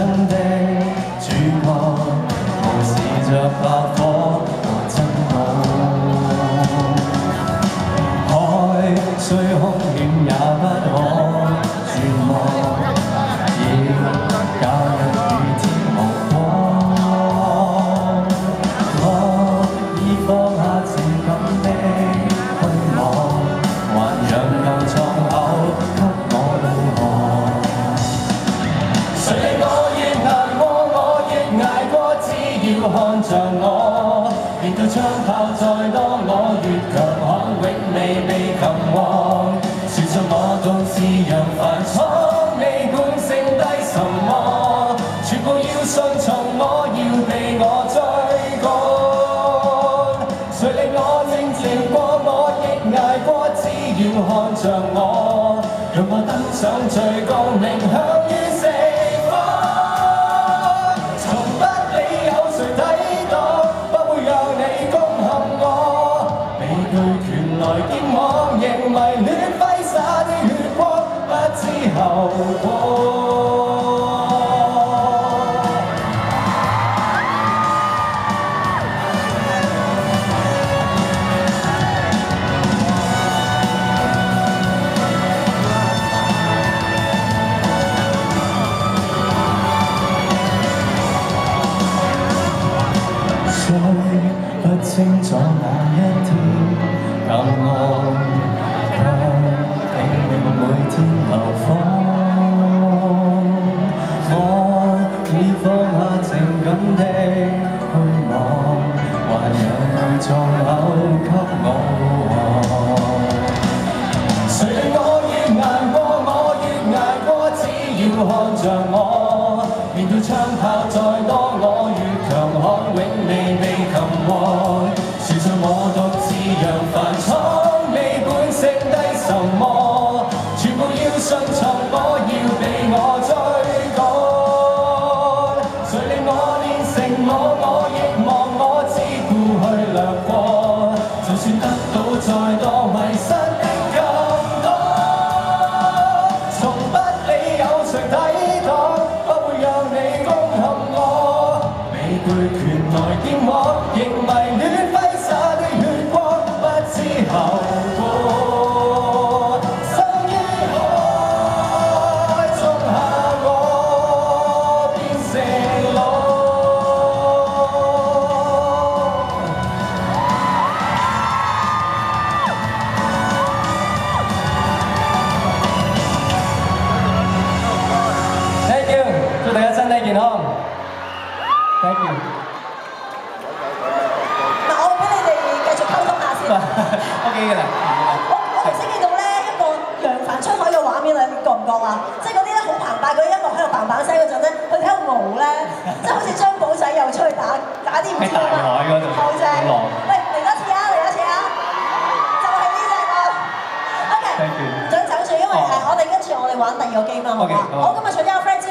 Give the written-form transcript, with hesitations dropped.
真的主角，無視着爆火和震怒。海雖兇險也不可絕望，要假日與天無光。我已放下情感的虛妄，還讓舊創口給我導航。誰令我越捱過，我越捱過，只要看着我，面對槍炮再多，我越強悍，永未被擒獲。說出我獨自揚帆闖，未管剩低什麼，全部要順從我，要被我追趕。誰令我靜靜過，我亦捱過，只要看着我，讓我登上最高，命向於四方。從不理有誰抵擋，不會讓你攻陷我。被巨權來擊網，仍迷戀揮灑的血光，不知後果。雖不清楚哪一天更愛，卻拼命每天流放。我已放下情感的虛妄，還讓舊創口給我導航。誰令我越捱過，我越捱過，只要看着我，面對槍炮再多，我越強悍，永未被擒獲。說出我獨自揚帆闖，未管剩低什麼，全部要順從我，要被我追趕。誰令我練成我亦忘我，只顧去掠過，就算得到再多，迷失的更多。從不理有誰抵擋，不會讓你攻陷我。被巨權來擊網，仍迷戀揮灑的血光，不知後果。生於海，種下我變成龍。Thank you，祝大家身體健康。Thank you。嗱，我俾你哋繼續溝通下先。OK 㗎啦。我頭先見到咧一個揚帆出海嘅畫面，你覺唔覺啊？即係嗰啲咧好澎湃嗰啲音樂喺度嘭嘭聲嗰陣咧，佢哋喺度熬咧，即係好似張寶仔又出去打啲唔知乜。喺大海嗰度。好正。喂，嚟多次啊！嚟多次啊！就係呢隻個。OK。Thank you。唔准走住，因為我哋跟住我哋玩第二個 game 啊，好唔好啊？好，今日除咗阿 Frank